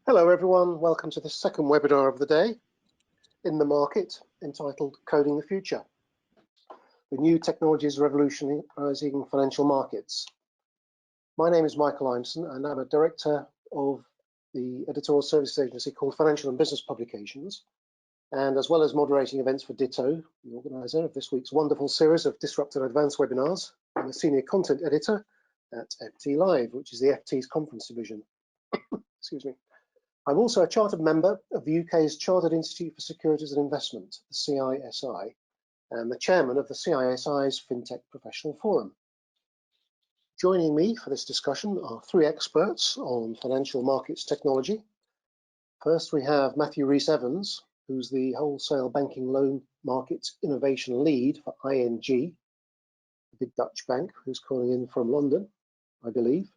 Hello everyone, welcome to the second webinar of the day in the market entitled Coding the Future. The new technologies revolutionising financial markets. My name is Michael Imson and I'm a director of the editorial services agency called Financial and Business Publications, and as well as moderating events for Ditto, the organizer of this week's wonderful series of Disruptor Advanced webinars. I'm a senior content editor at FT Live, which is the FT's conference division. Excuse me. I'm also a chartered member of the UK's Chartered Institute for Securities and Investment, the CISI, and the chairman of the CISI's FinTech Professional Forum. Joining me for this discussion are three experts on financial markets technology. First, we have Matthew Rhys-Evans, who's the wholesale banking loan markets innovation lead for ING, the big Dutch bank, who's calling in from London, I believe.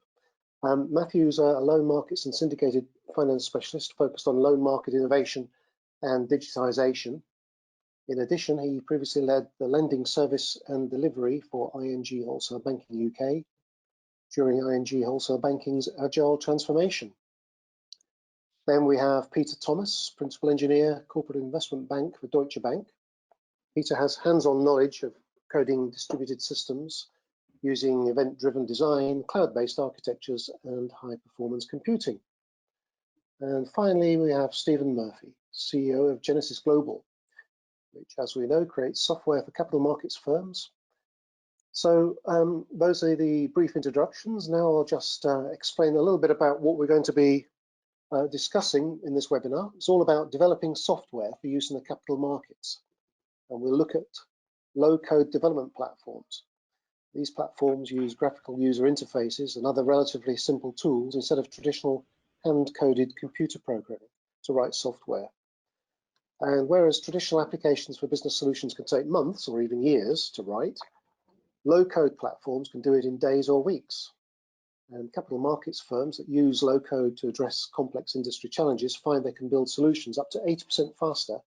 Matthew's a loan markets and syndicated finance specialist focused on loan market innovation and digitization. In addition, he previously led the lending service and delivery for ING Wholesale Banking UK during ING Wholesale Banking's agile transformation. Then we have Peter Thomas, Principal Engineer, Corporate Investment Bank for Deutsche Bank. Peter has hands-on knowledge of coding distributed systems using event-driven design, cloud-based architectures, and high-performance computing. And finally, we have Stephen Murphy, CEO of Genesis Global, which, as we know, creates software for capital markets firms. So those are the brief introductions. Now I'll just explain a little bit about what we're going to be discussing in this webinar. It's all about developing software for use in the capital markets. And we'll look at low-code development platforms. These platforms use graphical user interfaces and other relatively simple tools instead of traditional hand-coded computer programming to write software. And whereas traditional applications for business solutions can take months or even years to write, low-code platforms can do it in days or weeks. And capital markets firms that use low-code to address complex industry challenges find they can build solutions up to 80% faster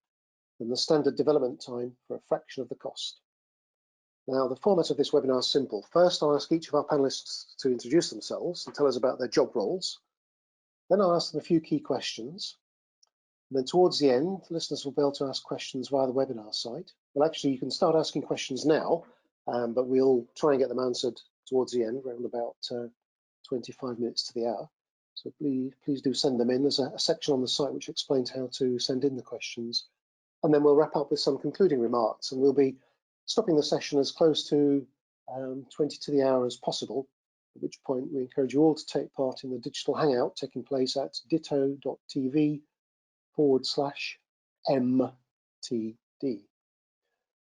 than the standard development time for a fraction of the cost. Now, the format of this webinar is simple. First, I'll ask each of our panelists to introduce themselves and tell us about their job roles. Then I'll ask them a few key questions. And then towards the end, listeners will be able to ask questions via the webinar site. Well, actually, you can start asking questions now, but we'll try and get them answered towards the end, around about 25 minutes to the hour. So please do send them in. There's a section on the site which explains how to send in the questions. And then we'll wrap up with some concluding remarks, and we'll be stopping the session as close to 20 to the hour as possible, at which point we encourage you all to take part in the digital hangout taking place at ditto.tv/MTD.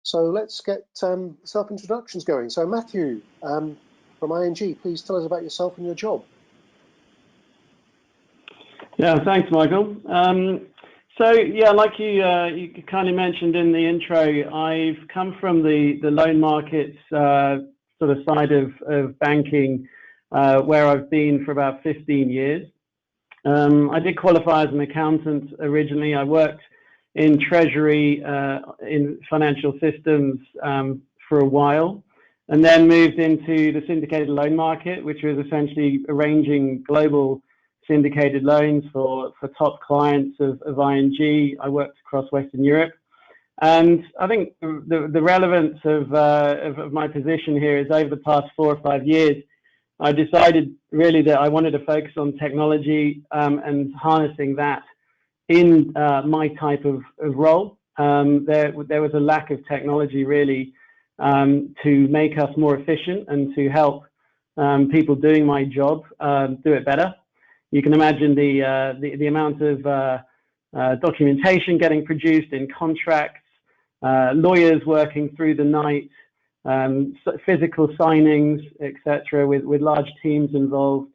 So let's get self-introductions going. So Matthew from ING, please tell us about yourself and your job. Yeah, thanks, Michael. So yeah, like you kind of mentioned in the intro, I've come from the loan markets sort of side of banking, where I've been for about 15 years. I did qualify as an accountant originally. I worked in treasury in financial systems for a while, and then moved into the syndicated loan market, which was essentially arranging global syndicated loans for top clients of ING. I worked across Western Europe, and I think the relevance of my position here is over the past 4 or 5 years, I decided really that I wanted to focus on technology and harnessing that in my type of role. There was a lack of technology really to make us more efficient and to help people doing my job do it better. You can imagine the amount of documentation getting produced in contracts, lawyers working through the night, physical signings, etc., with large teams involved.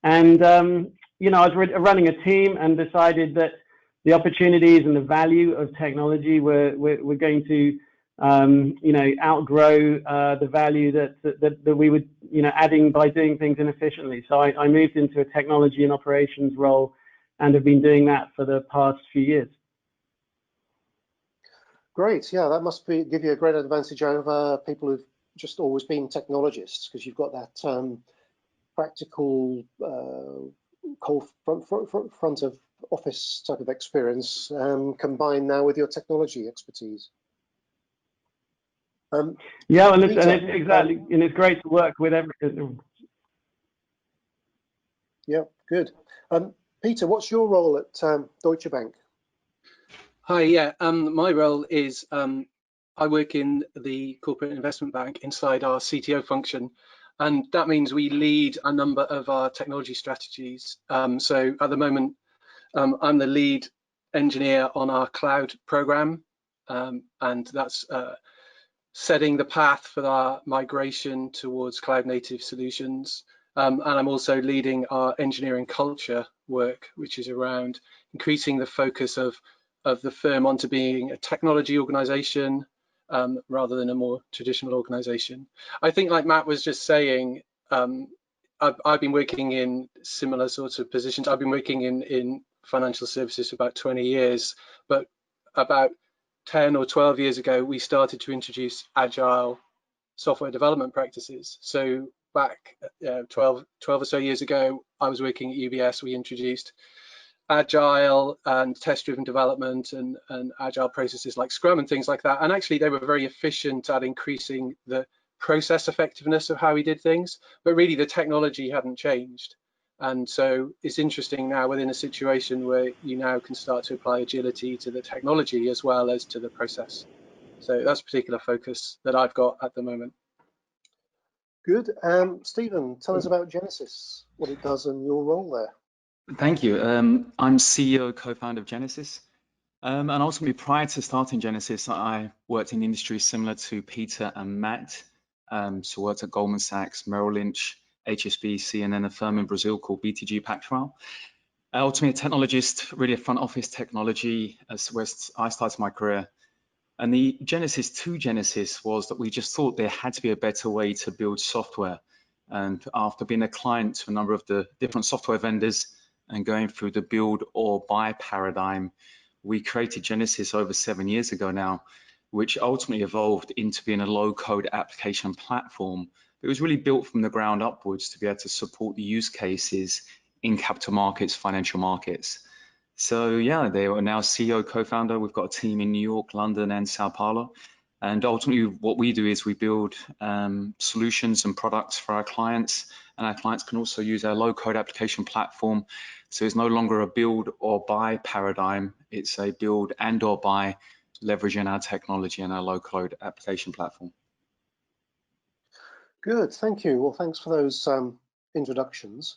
And you know, I was running a team and decided that the opportunities and the value of technology were going to you know, outgrow the value that we would, you know, adding by doing things inefficiently. So I moved into a technology and operations role and have been doing that for the past few years. Great, yeah, that must give you a great advantage over people who've just always been technologists, because you've got that practical front of office type of experience combined now with your technology expertise. Yeah, and Peter, exactly, and it's great to work with everyone. Yeah, good. Peter, what's your role at Deutsche Bank? Hi, yeah, my role is I work in the corporate investment bank inside our CTO function, and that means we lead a number of our technology strategies. So at the moment, I'm the lead engineer on our cloud program, and that's setting the path for our migration towards cloud native solutions. And I'm also leading our engineering culture work, which is around increasing the focus of the firm onto being a technology organization rather than a more traditional organization. I think, like Matt was just saying, I've been working in similar sorts of positions. I've been working in financial services for about 20 years, but about 10 or 12 years ago, we started to introduce agile software development practices. So back 12 or so years ago, I was working at UBS. We introduced agile and test-driven development and agile processes like Scrum and things like that. And actually, they were very efficient at increasing the process effectiveness of how we did things. But really, the technology hadn't changed. And so it's interesting now within a situation where you now can start to apply agility to the technology as well as to the process. So that's a particular focus that I've got at the moment. Good. Stephen, tell us about Genesis, what it does and your role there. Thank you. I'm CEO, co-founder of Genesis. And ultimately, prior to starting Genesis, I worked in industries similar to Peter and Matt. So worked at Goldman Sachs, Merrill Lynch, HSBC, and then a firm in Brazil called BTG Pactual. Ultimately, a technologist, really a front office technology, as where I started my career. And the Genesis to Genesis was that we just thought there had to be a better way to build software. And after being a client to a number of the different software vendors and going through the build or buy paradigm, we created Genesis over 7 years ago now, which ultimately evolved into being a low-code application platform. It was really built from the ground upwards to be able to support the use cases in capital markets, financial markets. So yeah, they are now CEO, co-founder. We've got a team in New York, London, and Sao Paulo. And ultimately, what we do is we build solutions and products for our clients, and our clients can also use our low-code application platform. So it's no longer a build or buy paradigm. It's a build and or buy, leveraging our technology and our low-code application platform. Good, thank you. Well, thanks for those introductions.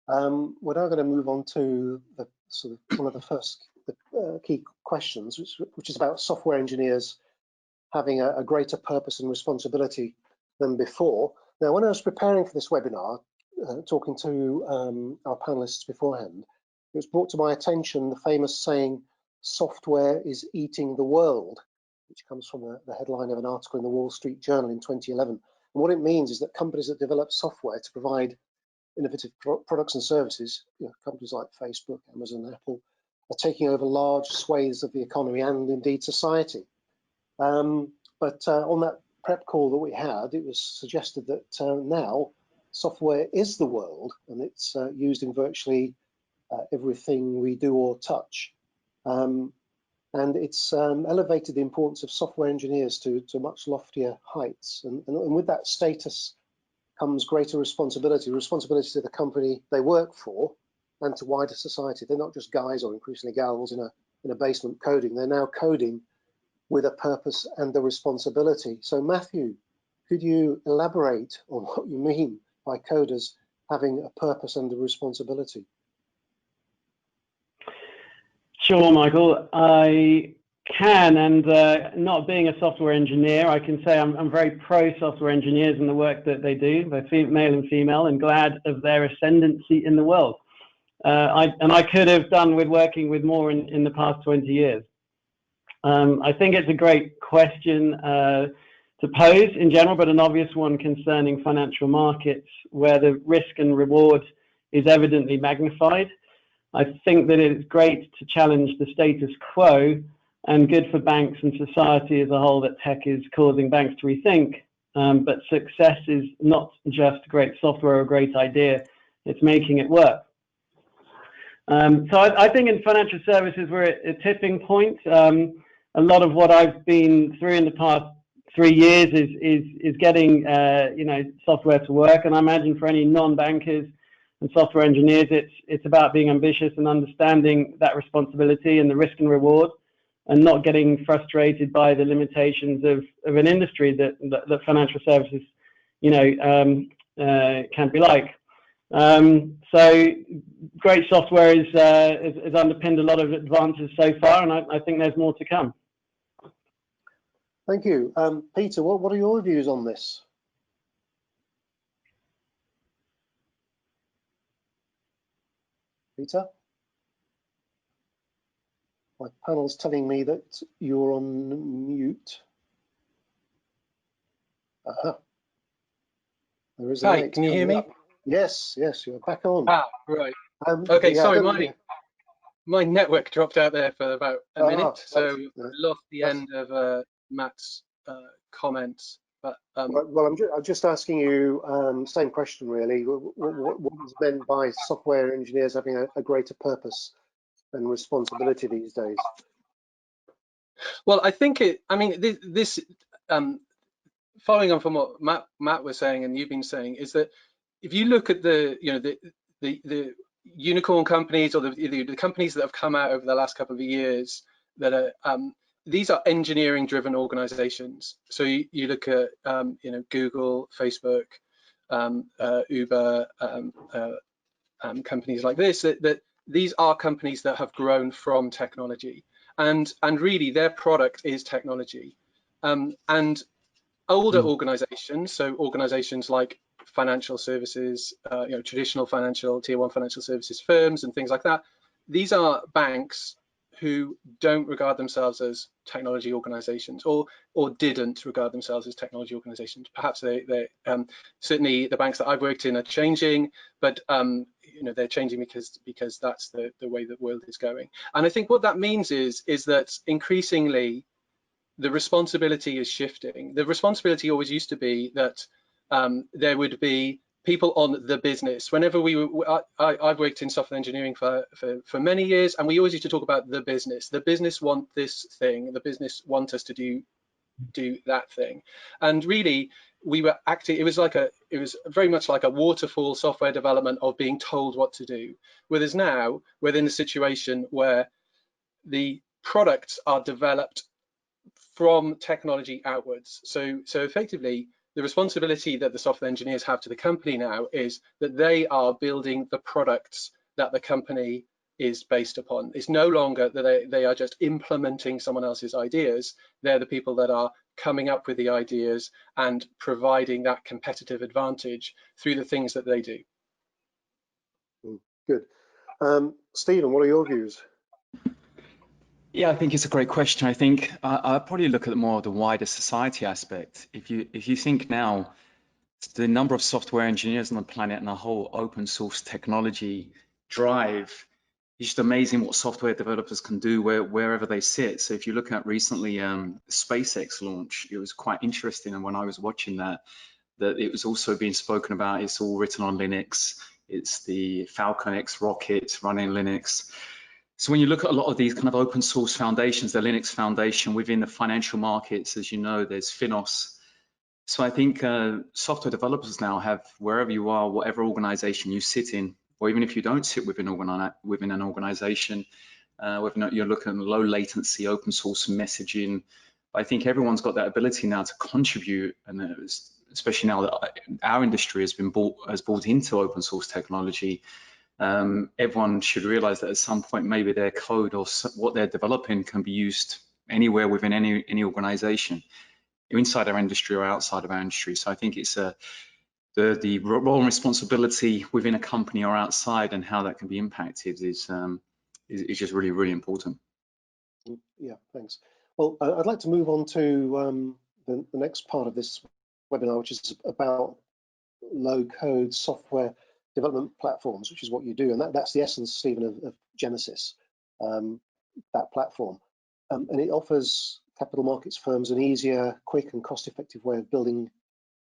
We're now going to move on to the sort of one of the first key questions, which is about software engineers having a greater purpose and responsibility than before. Now, when I was preparing for this webinar, talking to our panelists beforehand, it was brought to my attention the famous saying, "Software is eating the world," which comes from the headline of an article in the Wall Street Journal in 2011. And what it means is that companies that develop software to provide innovative products and services, companies like Facebook, Amazon, Apple, are taking over large swathes of the economy and indeed society. But on that prep call that we had, it was suggested that now software is the world, and it's used in virtually everything we do or touch. And it's elevated the importance of software engineers to much loftier heights. And with that status comes greater responsibility to the company they work for and to wider society. They're not just guys or increasingly gals in a basement coding. They're now coding with a purpose and a responsibility. So Matthew, could you elaborate on what you mean by coders having a purpose and a responsibility? Sure, Michael, I can, and not being a software engineer, I can say I'm very pro software engineers and the work that they do. They're male and female, and glad of their ascendancy in the world. I could have done with working with more in the past 20 years. I think it's a great question to pose in general, but an obvious one concerning financial markets where the risk and reward is evidently magnified. I think that it's great to challenge the status quo and good for banks and society as a whole that tech is causing banks to rethink. But success is not just great software or a great idea, it's making it work. So I think in financial services we're at a tipping point. A lot of what I've been through in the past 3 years is getting software to work, and I imagine for any non-bankers and software engineers, it's about being ambitious and understanding that responsibility and the risk and reward, and not getting frustrated by the limitations of an industry that financial services, can be like. So great software has underpinned a lot of advances so far, and I think there's more to come. Thank you. Peter, what are your views on this? Peter? My panel's telling me that you're on mute. Aha. There is a Hi, light can you hear me? up. Yes, you're back on. Ah, right. Okay, yeah, sorry, my network dropped out there for about a minute, so I lost the end of Matt's comments. But well, I'm just asking you same question really. What is meant by software engineers having a greater purpose and responsibility these days? well, I think this following on from what Matt was saying and you've been saying, is that if you look at the unicorn companies, or the companies that have come out over the last couple of years, that are these are engineering driven organizations. So you look at Google, Facebook, Uber, companies like this, that these are companies that have grown from technology, and really their product is technology. And older organizations, so organizations like financial services, traditional financial tier 1 financial services firms and things like that, these are banks who don't regard themselves as technology organizations, or didn't regard themselves as technology organizations. Perhaps they certainly the banks that I've worked in are changing, but they're changing because that's the way the world is going. And I think what that means is that increasingly the responsibility is shifting. The responsibility always used to be that there would be people on the business. Whenever I've worked in software engineering for many years, and we always used to talk about the business. The business want this thing. The business want us to do that thing. And really, we were acting. It was very much like a waterfall software development of being told what to do. Whereas now we're in a situation where the products are developed from technology outwards. So effectively, the responsibility that the software engineers have to the company now is that they are building the products that the company is based upon. It's no longer that they are just implementing someone else's ideas. They're the people that are coming up with the ideas and providing that competitive advantage through the things that they do. Good. Stephen, what are your views? Yeah, I think it's a great question. I think I probably look at more of the wider society aspect. If you think now, the number of software engineers on the planet and the whole open source technology drive, it's just amazing what software developers can do wherever they sit. So if you look at recently SpaceX launch, it was quite interesting. And when I was watching that it was also being spoken about, it's all written on Linux. It's the Falcon X rocket running Linux. So when you look at a lot of these kind of open source foundations, the Linux Foundation within the financial markets, as you know, there's Finos. So I think software developers now have, wherever you are, whatever organization you sit in, or even if you don't sit within an organization, whether or not you're looking at low latency, open source messaging, I think everyone's got that ability now to contribute, and especially now that our industry has bought into open source technology. Everyone should realize that at some point maybe their code or what they're developing can be used anywhere within any organization, inside our industry or outside of our industry. So I think it's the role and responsibility within a company or outside, and how that can be impacted is just really, really important. Yeah, thanks. Well, I'd like to move on to the next part of this webinar, which is about low-code software development platforms, which is what you do, and that's the essence, Stephen, of Genesis, that platform, and it offers capital markets firms an easier, quick, and cost-effective way of building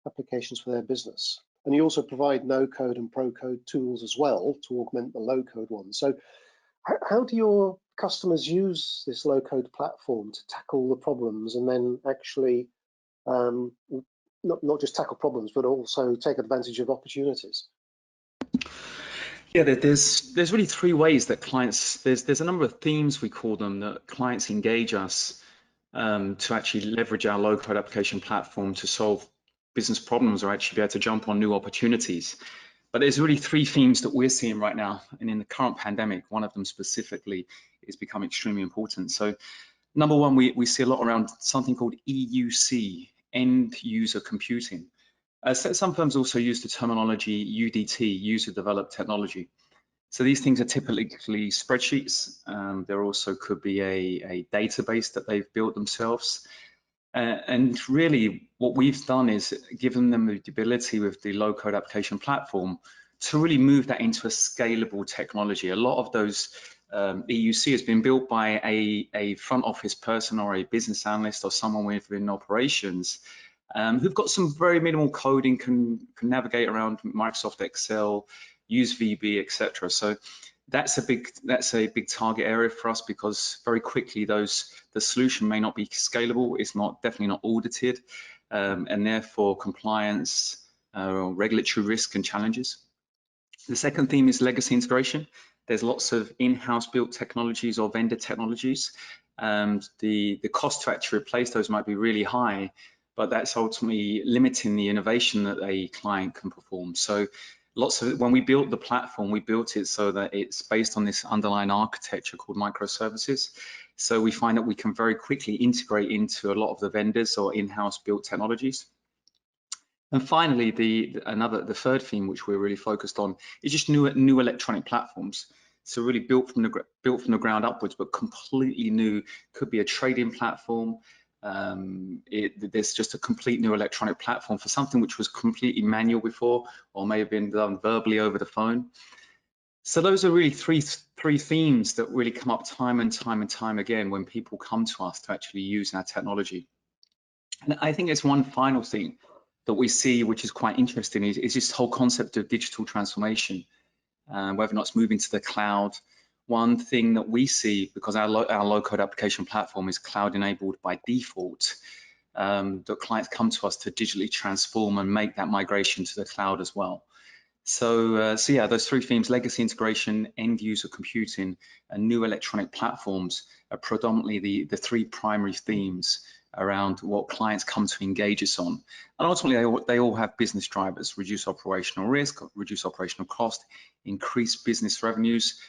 applications for their business. And you also provide no-code and pro-code tools as well to augment the low-code ones. So How do your customers use this low-code platform to tackle the problems and then actually not just tackle problems, but also take advantage of opportunities? Yeah, there's really three ways that clients, there's a number of themes, we call them, that clients engage us to actually leverage our low-code application platform to solve business problems or actually be able to jump on new opportunities. But there's really three themes that we're seeing right now, and in the current pandemic, one of them specifically is becoming extremely important. So number one, we see a lot around something called EUC, end user computing. Some firms also use the terminology UDT, user developed technology. So these things are typically spreadsheets. There also could be a database that they've built themselves. And really what we've done is given them the ability with the low-code application platform to really move that into a scalable technology. A lot of those EUC has been built by a front office person or a business analyst or someone within operations who've got some very minimal coding, can navigate around Microsoft Excel, use VB, etc. So that's a big target area for us, because very quickly the solution may not be scalable, it's definitely not audited, and therefore compliance, regulatory risk and challenges. The second theme is legacy integration. There's lots of in-house built technologies or vendor technologies. The cost to actually replace those might be really high, but that's ultimately limiting the innovation that a client can perform. So when we built the platform, we built it so that it's based on this underlying architecture called microservices. So we find that we can very quickly integrate into a lot of the vendors or in-house built technologies. And finally, the third theme, which we're really focused on, is just new electronic platforms. So really built from the ground upwards, but completely new. Could be a trading platform. There's just a complete new electronic platform for something which was completely manual before, or may have been done verbally over the phone. So those are really three themes that really come up time and time again when people come to us to actually use our technology. And I think there's one final thing that we see, which is quite interesting, is this whole concept of digital transformation, whether or not it's moving to the cloud. One thing that we see, because our low-code application platform is cloud-enabled by default, that clients come to us to digitally transform and make that migration to the cloud as well. So yeah, those three themes, legacy integration, end-user computing, and new electronic platforms, are predominantly the three primary themes around what clients come to engage us on. And ultimately, they all have business drivers: reduce operational risk, reduce operational cost, increase business revenues,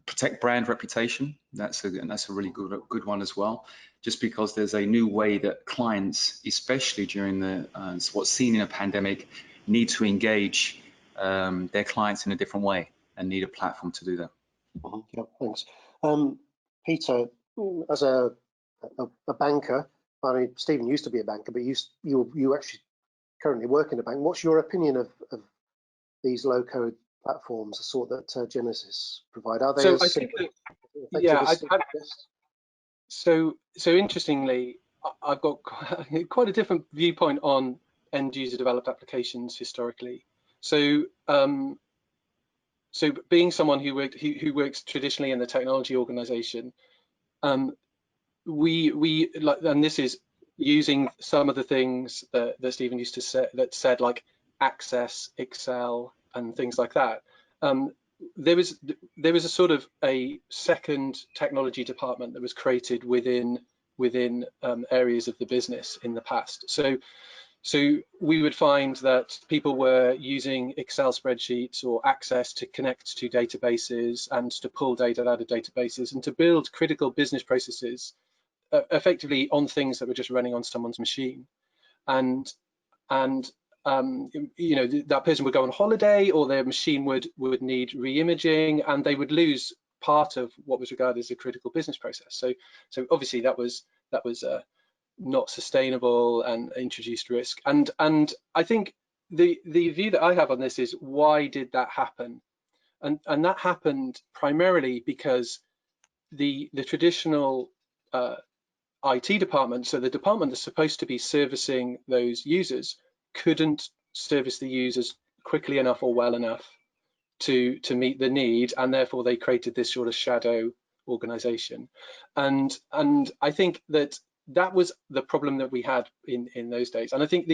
protect brand reputation. That's a really good one as well, just because there's a new way that clients, especially during what's seen in a pandemic, need to engage their clients in a different way and need a platform to do that. Yeah, thanks. Peter, as a banker, I mean, Stephen used to be a banker, but you actually currently work in a bank. What's your opinion of these low-code platforms, the sort that Genesis provide? Are they so as I think that, effective yeah, as so interestingly, I've got quite a different viewpoint on end user developed applications historically. So so being someone who works traditionally in the technology organization, we like, and this is using some of the things that Stephen used to say, that said, like Access, Excel, and things like that. There was a sort of a second technology department that was created within areas of the business in the past. So we would find that people were using Excel spreadsheets or Access to connect to databases and to pull data out of databases and to build critical business processes effectively on things that were just running on someone's machine. And you know, that person would go on holiday, or their machine would need re-imaging, and they would lose part of what was regarded as a critical business process. So obviously that was not sustainable and introduced risk. And I think the view that I have on this is, why did that happen? And that happened primarily because the traditional IT department, so the department that's supposed to be servicing those users, couldn't service the users quickly enough or well enough to meet the need, and therefore they created this sort of shadow organization. And I think that was the problem that we had in those days. And I think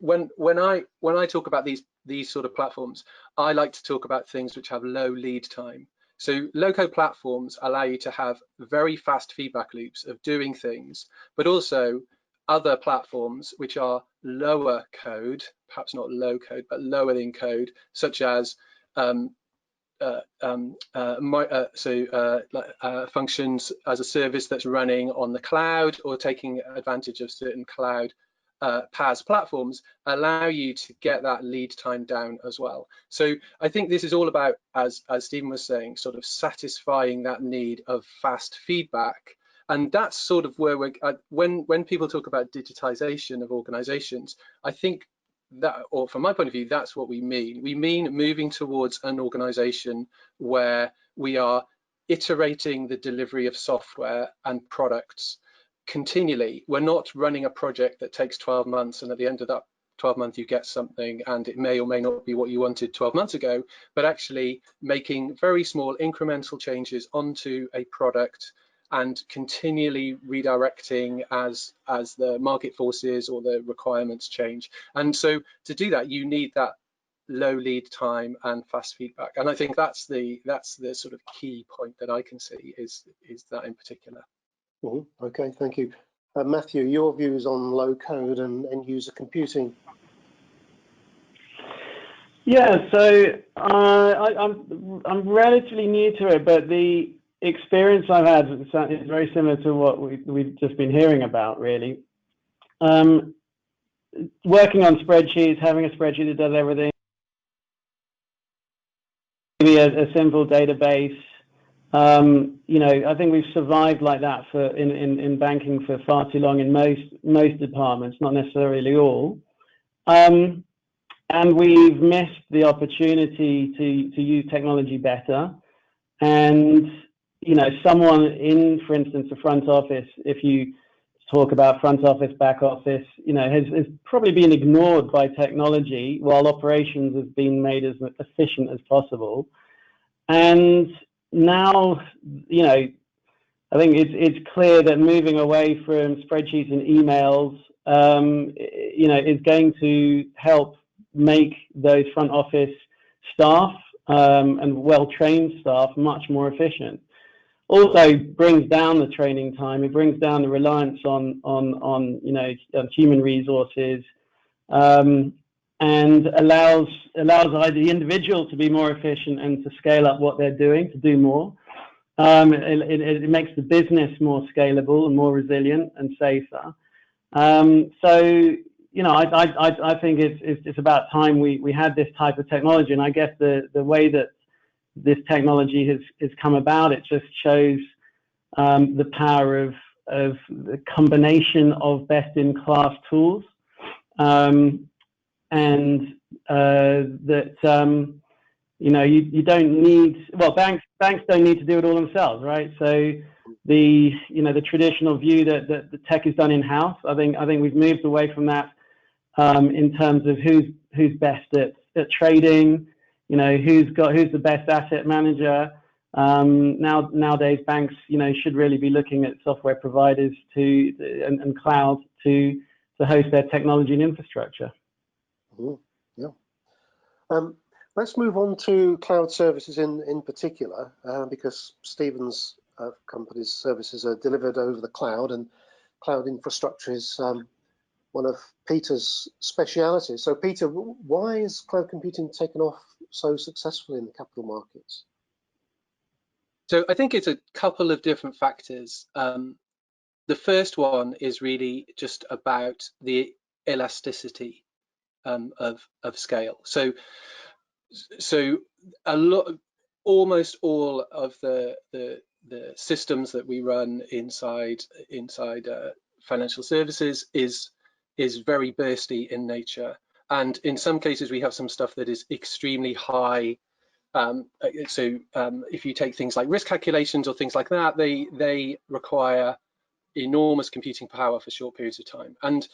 when I talk about these sort of platforms, I like to talk about things which have low lead time. So low-code platforms allow you to have very fast feedback loops of doing things, but also other platforms which are lower code, perhaps not low code, but lower in code, such as functions as a service that's running on the cloud, or taking advantage of certain cloud PaaS platforms, allow you to get that lead time down as well. So I think this is all about, as Stephen was saying, sort of satisfying that need of fast feedback. And that's sort of where we're when people talk about digitization of organizations, I think that, or from my point of view, that's what we mean. We mean moving towards an organization where we are iterating the delivery of software and products continually. We're not running a project that takes 12 months and at the end of that 12 months you get something and it may or may not be what you wanted 12 months ago, but actually making very small incremental changes onto a product and continually redirecting as the market forces or the requirements change. And so to do that, you need that low lead time and fast feedback. And I think that's the sort of key point that I can see is that in particular. Mm-hmm. Okay, thank you. Matthew, your views on low code and end user computing? Yeah, so I'm relatively new to it, but the experience I've had is very similar to what we've just been hearing about, really. Working on spreadsheets, having a spreadsheet that does everything, maybe a simple database. You know, I think we've survived like that in banking for far too long in most departments, not necessarily all. And we've missed the opportunity to use technology better. And, you know, someone in, for instance, the front office, if you talk about front office, back office, you know, has probably been ignored by technology while operations has been made as efficient as possible. And now, you know, I think it's clear that moving away from spreadsheets and emails, you know, is going to help make those front office staff and well-trained staff much more efficient. Also brings down the training time. It brings down the reliance on you know, human resources, and allows the individual to be more efficient and to scale up what they're doing, to do more. It makes the business more scalable and more resilient and safer. So, you know, I think it's about time we had this type of technology, and I guess the way that this technology has come about, it just shows the power of the combination of best-in-class tools, and that you know, you don't need, well, banks don't need to do it all themselves, right? So the traditional view that the tech is done in-house, I think we've moved away from that. In terms of who's best at trading, you know, who's the best asset manager. Nowadays, banks, you know, should really be looking at software providers and cloud to host their technology and infrastructure. Mm-hmm. Yeah. Let's move on to cloud services in particular, because Stephen's company's services are delivered over the cloud, and cloud infrastructure is one of Peter's specialities. So Peter, why is cloud computing taken off so successfully in the capital markets? So I think it's a couple of different factors. The first one is really just about the elasticity of scale. So almost all of the systems that we run inside financial services is very bursty in nature, and in some cases we have some stuff that is extremely high. If you take things like risk calculations or things like that, they require enormous computing power for short periods of time, and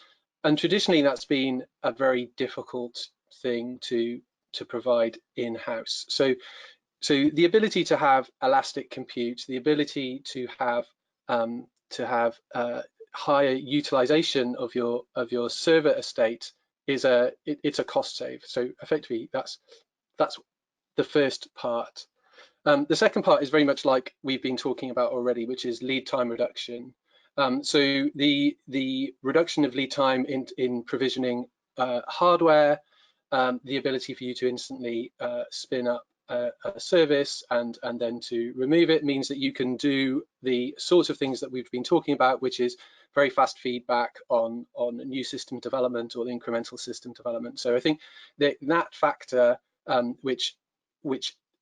traditionally that's been a very difficult thing to to provide in-house. So the ability to have elastic compute, the ability to have higher utilization of your server estate is it's a cost save. So effectively, that's the first part. The second part is very much like we've been talking about already, which is lead time reduction. So the reduction of lead time in provisioning hardware, the ability for you to instantly spin up a service and then to remove it means that you can do the sorts of things that we've been talking about, which is very fast feedback on new system development or the incremental system development. So I think that factor, which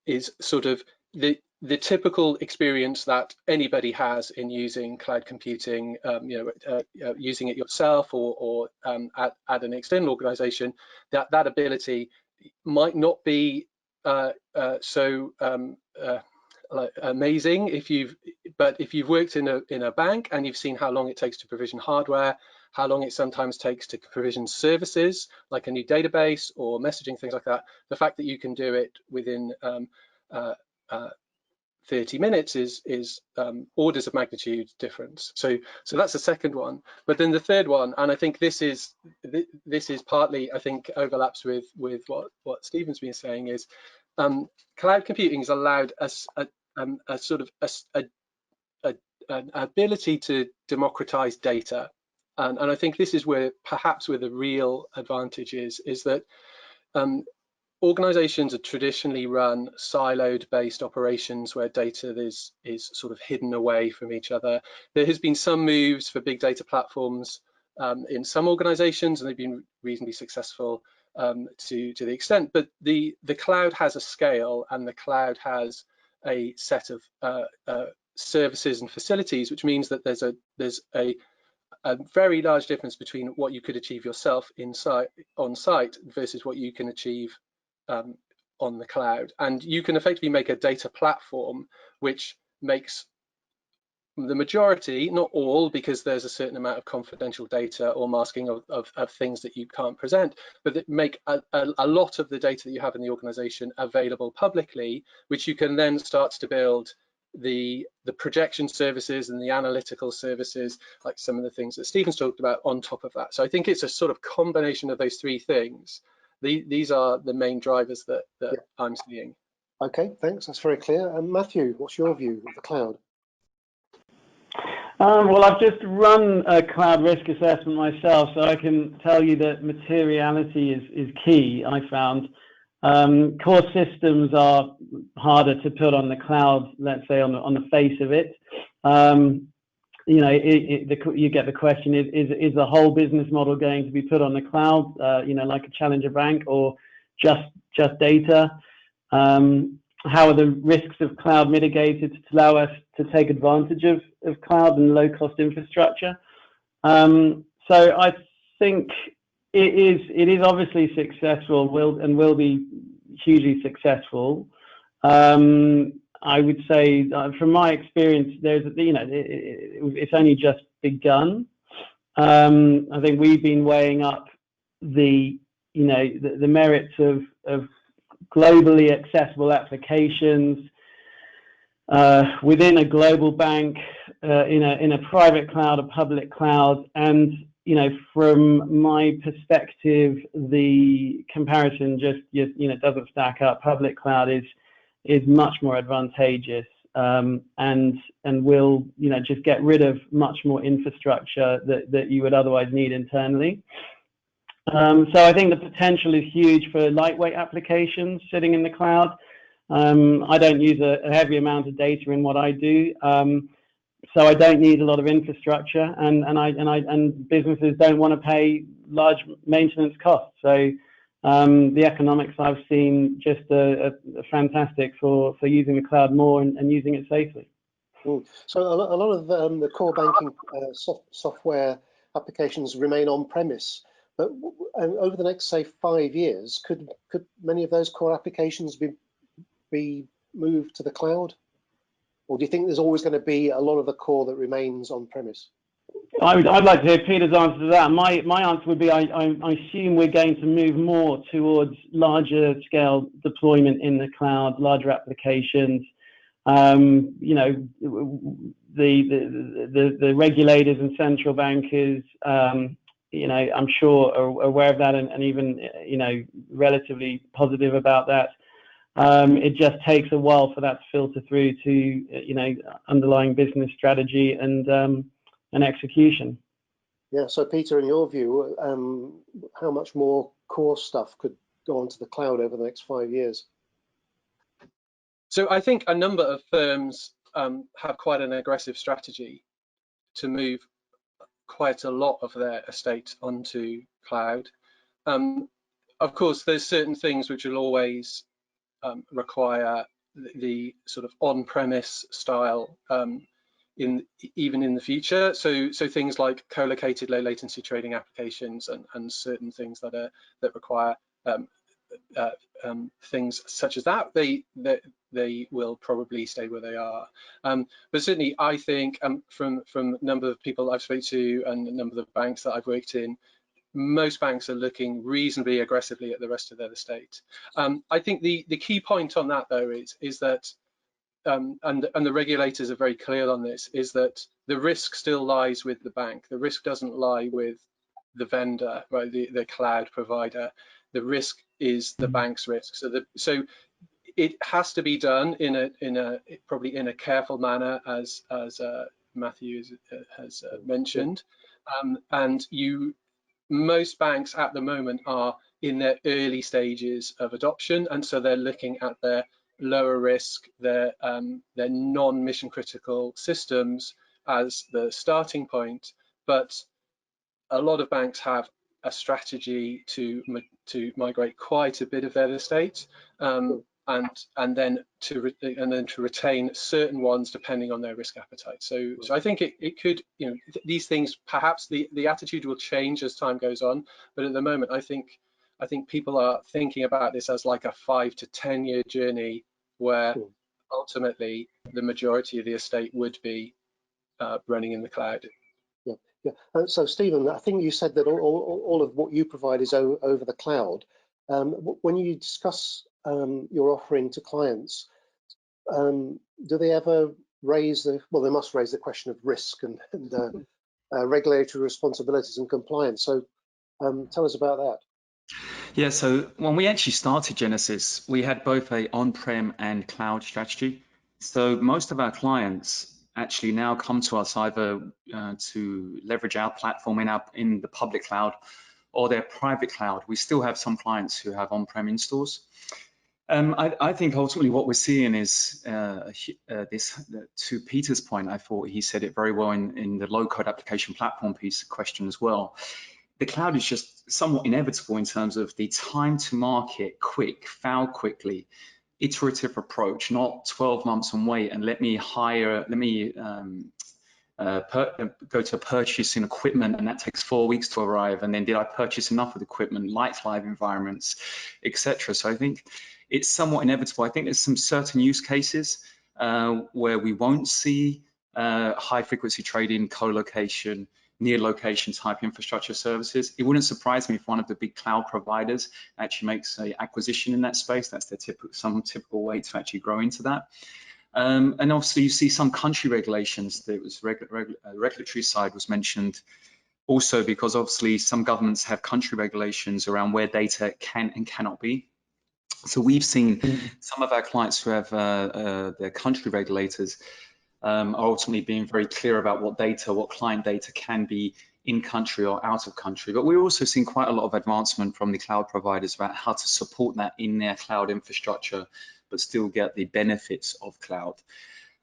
is sort of the typical experience that anybody has in using cloud computing, using it yourself or at an external organization, that ability might not be so amazing but if you've worked in a bank and you've seen how long it takes to provision hardware, how long it sometimes takes to provision services like a new database or messaging, things like that, the fact that you can do it within 30 minutes is orders of magnitude difference. So that's the second one. But then the third one, and I think this is partly, I think, overlaps with what Stephen's been saying, is cloud computing has allowed us a sort of an ability to democratize data, and I think this is where the real advantage is that organizations are traditionally run siloed based operations where data is sort of hidden away from each other. There has been some moves for big data platforms in some organizations, and they've been reasonably successful to the extent, but the cloud has a scale, and the cloud has a set of services and facilities, which means that there's a very large difference between what you could achieve yourself on site versus what you can achieve on the cloud. And you can effectively make a data platform which makes the majority, not all, because there's a certain amount of confidential data or masking of things that you can't present, but that make a lot of the data that you have in the organization available publicly, which you can then start to build the projection services and the analytical services, like some of the things that Stephen's talked about on top of that. So I think it's a sort of combination of those three things. These are the main drivers that yeah. I'm seeing. Okay, thanks. That's very clear. And Matthew, what's your view of the cloud? Well, I've just run a cloud risk assessment myself, so I can tell you that materiality is key. I found core systems are harder to put on the cloud, let's say on the face of it. You get the question, is the whole business model going to be put on the cloud, like a challenger bank, or just data? How are the risks of cloud mitigated to allow us to take advantage of cloud and low cost infrastructure? So I think it is obviously successful, will be hugely successful. I would say, from my experience, it's only just begun. I think we've been weighing up the merits of globally accessible applications within a global bank, in a private cloud, a public cloud, and from my perspective, the comparison just doesn't stack up. Public cloud is much more advantageous, and will just get rid of much more infrastructure that you would otherwise need internally. So I think the potential is huge for lightweight applications sitting in the cloud. I don't use a heavy amount of data in what I do, so I don't need a lot of infrastructure, and businesses don't want to pay large maintenance costs. So the economics I've seen just are fantastic for using the cloud more and using it safely. So a lot of the core banking software applications remain on-premise. But over the next, say, 5 years, could many of those core applications be moved to the cloud? Or do you think there's always going to be a lot of the core that remains on-premise? I'd like to hear Peter's answer to that. My answer would be I assume we're going to move more towards larger scale deployment in the cloud, larger applications. You know, the regulators and central bankers, you know, I'm sure are aware of that and even, you know, relatively positive about that. It just takes a while for that to filter through to, you know, underlying business strategy and execution. Yeah, so Peter, in your view, how much more core stuff could go onto the cloud over the next 5 years? So I think a number of firms have quite an aggressive strategy to move quite a lot of their estate onto cloud. Of course, there's certain things which will always require the sort of on-premise style even in the future. So things like co-located low latency trading applications and certain things that require things such as that, they will probably stay where they are. But certainly, I think from a number of people I've spoken to and a number of the banks that I've worked in, most banks are looking reasonably aggressively at the rest of their estate. I think the key point on that, though, is that, and the regulators are very clear on this, is that the risk still lies with the bank. The risk doesn't lie with the vendor, right? The cloud provider. The risk is the bank's risk. So it has to be done probably in a careful manner, as Matthew has mentioned, and most banks at the moment are in their early stages of adoption, and so they're looking at their lower risk, their non-mission critical systems as the starting point. But a lot of banks have a strategy to migrate quite a bit of their estate, and then to retain certain ones depending on their risk appetite. So I think it could, you know, these things, perhaps the attitude will change as time goes on, but at the moment I think people are thinking about this as like a 5 to 10 year journey where ultimately the majority of the estate would be running in the cloud. Yeah. So Stephen, I think you said that all of what you provide is over the cloud. When you discuss your offering to clients, do they ever raise they must raise the question of risk and regulatory responsibilities and compliance. So tell us about that. Yeah, so when we actually started Genesis, we had both a on-prem and cloud strategy. So most of our clients actually now come to us either to leverage our platform in the public cloud or their private cloud. We still have some clients who have on-prem installs. I think ultimately what we're seeing is this, to Peter's point, I thought he said it very well in the low-code application platform piece question as well. The cloud is just somewhat inevitable in terms of the time to market, fail quickly, iterative approach, not 12 months and wait and let me go to purchasing equipment and that takes 4 weeks to arrive, and then did I purchase enough of the equipment, like live environments, etc. So I think it's somewhat inevitable. I think there's some certain use cases where we won't see high frequency trading, co-location, near location type infrastructure services. It wouldn't surprise me if one of the big cloud providers actually makes an acquisition in that space. That's their typical way to actually grow into that. And obviously you see some country regulations. There was regulatory side was mentioned also, because obviously some governments have country regulations around where data can and cannot be. So we've seen some of our clients who have their country regulators are ultimately being very clear about what client data can be in country or out of country. But we're also seeing quite a lot of advancement from the cloud providers about how to support that in their cloud infrastructure, but still get the benefits of cloud.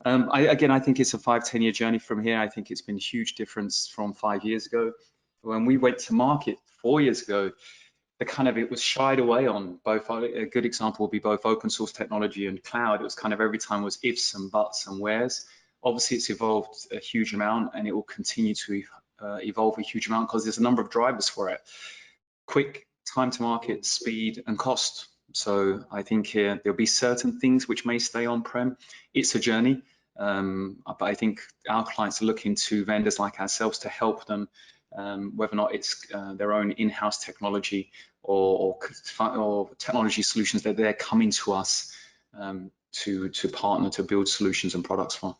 I think it's a 5-10 year journey from here. I think it's been a huge difference from 5 years ago. When we went to market 4 years ago, it was shied away on both. A good example would be both open source technology and cloud. It was kind of every time was ifs and buts and wheres. Obviously, it's evolved a huge amount, and it will continue to evolve a huge amount because there's a number of drivers for it. Quick time to market, speed, and cost. So I think there'll be certain things which may stay on-prem. It's a journey. But I think our clients are looking to vendors like ourselves to help them, whether or not it's their own in-house technology or technology solutions that they're coming to us to partner to build solutions and products for.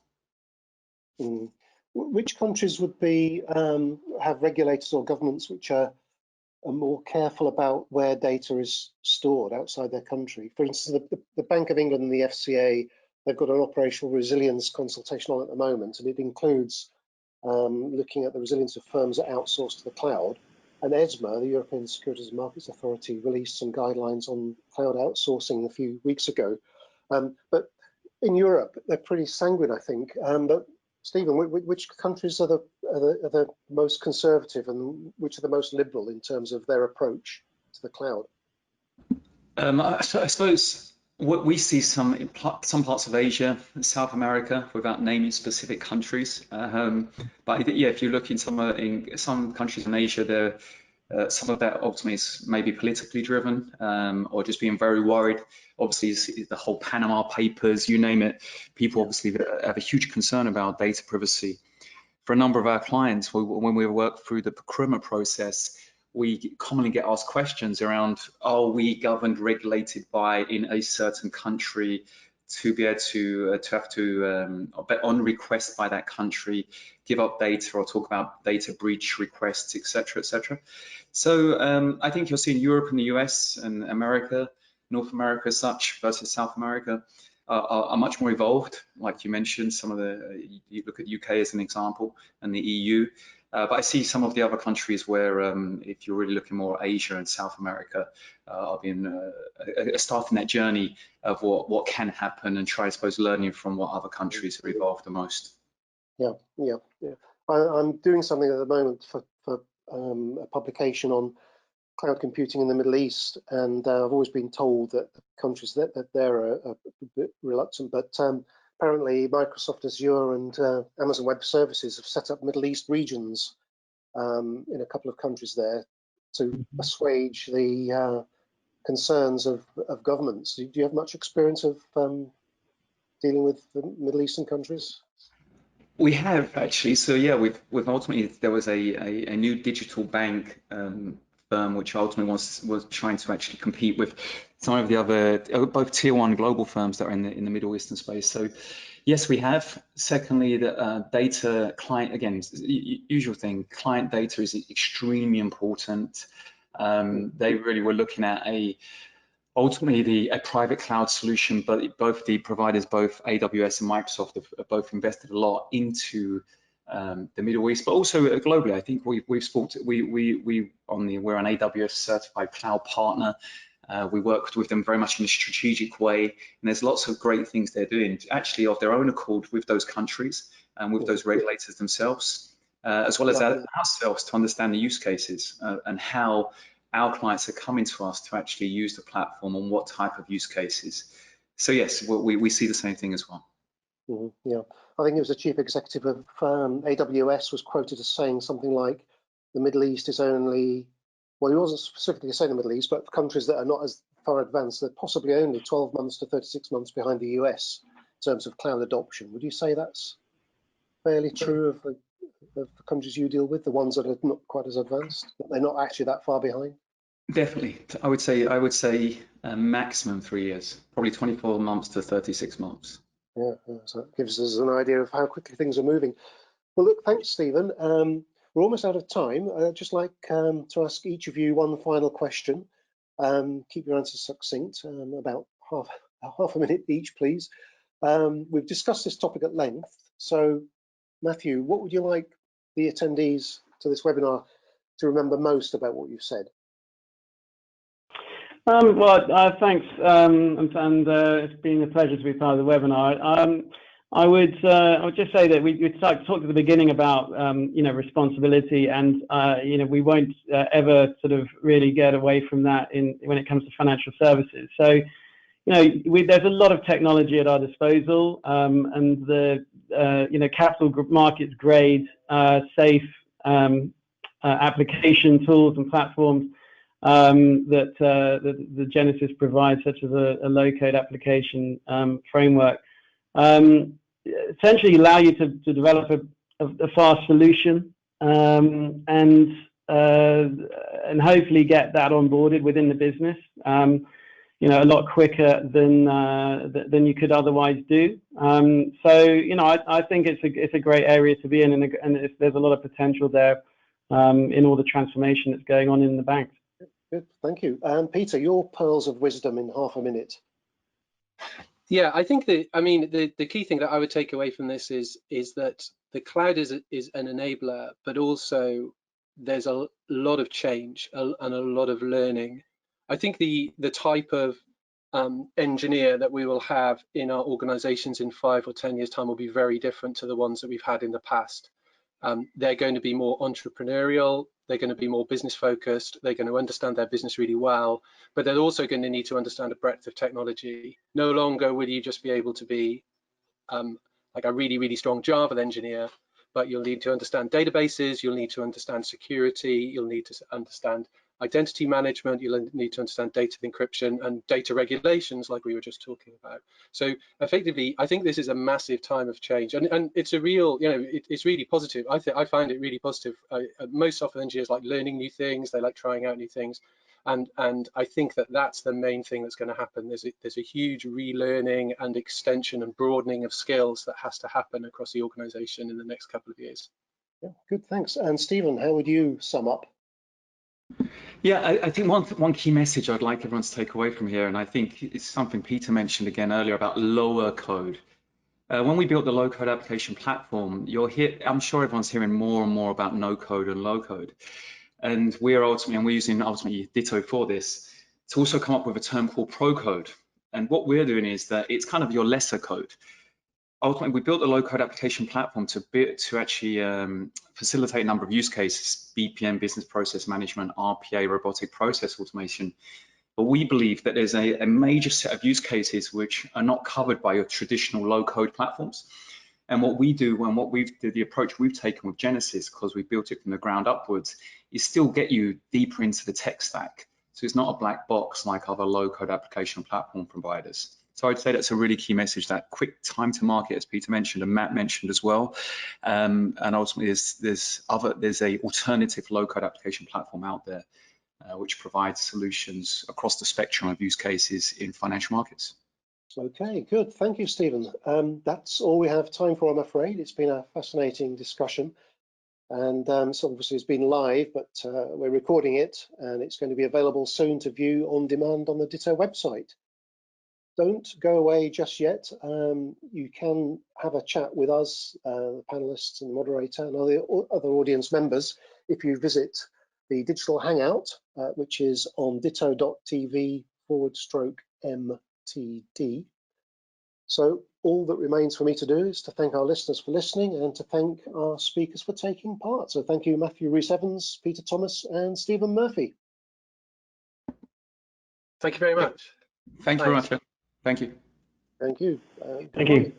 Which countries would be have regulators or governments which are more careful about where data is stored outside their country? For instance, the Bank of England and the FCA, they've got an operational resilience consultation on at the moment, and it includes looking at the resilience of firms that outsource to the cloud. And ESMA, the European Securities and Markets Authority, released some guidelines on cloud outsourcing a few weeks ago. But in Europe, they're pretty sanguine, I think. But Stephen, which countries are the most conservative and which are the most liberal in terms of their approach to the cloud? I suppose what we see some parts of Asia, South America, without naming specific countries. But yeah, if you look in some countries in Asia, some of that ultimately is maybe politically driven or just being very worried. Obviously, the whole Panama Papers, you name it, people obviously have a huge concern about data privacy. For a number of our clients, when we work through the procurement process, we commonly get asked questions around, are we governed, regulated by in a certain country to be able to have to, on request by that country, give up data or talk about data breach requests, etc., etc. So I think you'll see in Europe and the US and America, North America as such versus South America are much more evolved. Like you mentioned, you look at UK as an example and the EU. But I see some of the other countries where, if you're really looking more Asia and South America, are being starting that journey of what can happen and try, I suppose, learning from what other countries have evolved the most. Yeah. I'm doing something at the moment for a publication on cloud computing in the Middle East, and I've always been told that the countries that they're a bit reluctant, but apparently Microsoft Azure and Amazon Web Services have set up Middle East regions in a couple of countries there to assuage the concerns of governments. Do you have much experience of dealing with the Middle Eastern countries? We have actually. So yeah, we've ultimately, there was a new digital bank firm which ultimately was trying to actually compete with some of the other both tier one global firms that are in the Middle Eastern space. So yes, we have. Secondly, the data client, again, usual thing, client data is extremely important. They really were looking at ultimately a private cloud solution, but both the providers, both AWS and Microsoft, have both invested a lot into the Middle East, but also globally. I think we're an AWS certified cloud partner. We worked with them very much in a strategic way, and there's lots of great things they're doing actually of their own accord with those countries and with those regulators themselves, as well as ourselves to understand the use cases and how our clients are coming to us to actually use the platform and what type of use cases. So yes, we see the same thing as well. Yeah, I think it was the chief executive of AWS was quoted as saying something like the Middle East is only, well, he wasn't specifically saying the Middle East, but countries that are not as far advanced, they're possibly only 12 months to 36 months behind the US in terms of cloud adoption. Would you say that's fairly true of the countries you deal with, the ones that are not quite as advanced, that they're not actually that far behind? Definitely, I would say maximum 3 years, probably 24 months to 36 months. Yeah, so it gives us an idea of how quickly things are moving. Well, look, thanks, Stephen. We're almost out of time. I'd just like to ask each of you one final question. Keep your answers succinct, about half a minute each, please. We've discussed this topic at length. So, Matthew, what would you like the attendees to this webinar to remember most about what you've said? Well, thanks, and it's been a pleasure to be part of the webinar. I would just say that we talked at the beginning about responsibility, and we won't ever sort of really get away from that when it comes to financial services. So there's a lot of technology at our disposal, and the capital markets grade safe application tools and platforms that the Genesis provides, such as a low-code application framework, essentially allow you to develop a fast solution, and hopefully get that onboarded within the business, you know, a lot quicker than you could otherwise do. So, you know, I think it's a great area to be in, and there's a lot of potential there in all the transformation that's going on in the banks. Good, thank you. Peter, your pearls of wisdom in half a minute. Yeah, I think that, I mean, the key thing that I would take away from this is that the cloud is an enabler, but also there's a lot of change and a lot of learning. I think the type of engineer that we will have in our organizations in 5 or 10 years time will be very different to the ones that we've had in the past. They're going to be more entrepreneurial, they're going to be more business focused, they're going to understand their business really well, but they're also going to need to understand a breadth of technology. No longer will you just be able to be like a really, really strong Java engineer, but you'll need to understand databases, you'll need to understand security, you'll need to understand identity management, you'll need to understand data encryption and data regulations like we were just talking about. So effectively, I think this is a massive time of change, and it's a real, you know, it's really positive. I find it really positive. Most software engineers like learning new things, they like trying out new things. And I think that that's the main thing that's going to happen. There's a huge relearning and extension and broadening of skills that has to happen across the organization in the next couple of years. Yeah, good, thanks. And Stephen, how would you sum up? Yeah, I think one key message I'd like everyone to take away from here, and I think it's something Peter mentioned again earlier about lower code. When we built the low code application platform, I'm sure everyone's hearing more and more about no code and low code. And we're using ultimately Ditto for this to also come up with a term called pro code. And what we're doing is that it's kind of your lesser code. Ultimately, we built a low-code application platform to actually facilitate a number of use cases: BPM, business process management, RPA, robotic process automation. But we believe that there's a major set of use cases which are not covered by your traditional low-code platforms. And what we do, and the approach we've taken with Genesis, because we built it from the ground upwards, is still get you deeper into the tech stack. So it's not a black box like other low-code application platform providers. So I'd say that's a really key message, that quick time to market, as Peter mentioned and Matt mentioned as well. And ultimately, there's a alternative low-code application platform out there which provides solutions across the spectrum of use cases in financial markets. Okay, good. Thank you, Stephen. That's all we have time for, I'm afraid. It's been a fascinating discussion. And so obviously it's been live, but we're recording it, and it's going to be available soon to view on demand on the Ditto website. Don't go away just yet. You can have a chat with us, the panelists and the moderator and other audience members, if you visit the digital hangout, which is on ditto.tv/MTD. So all that remains for me to do is to thank our listeners for listening and to thank our speakers for taking part. So thank you, Matthew Rhys-Evans, Peter Thomas, and Stephen Murphy. Thank you very much. Thank you very much. Thank you. Thank you. Thank you.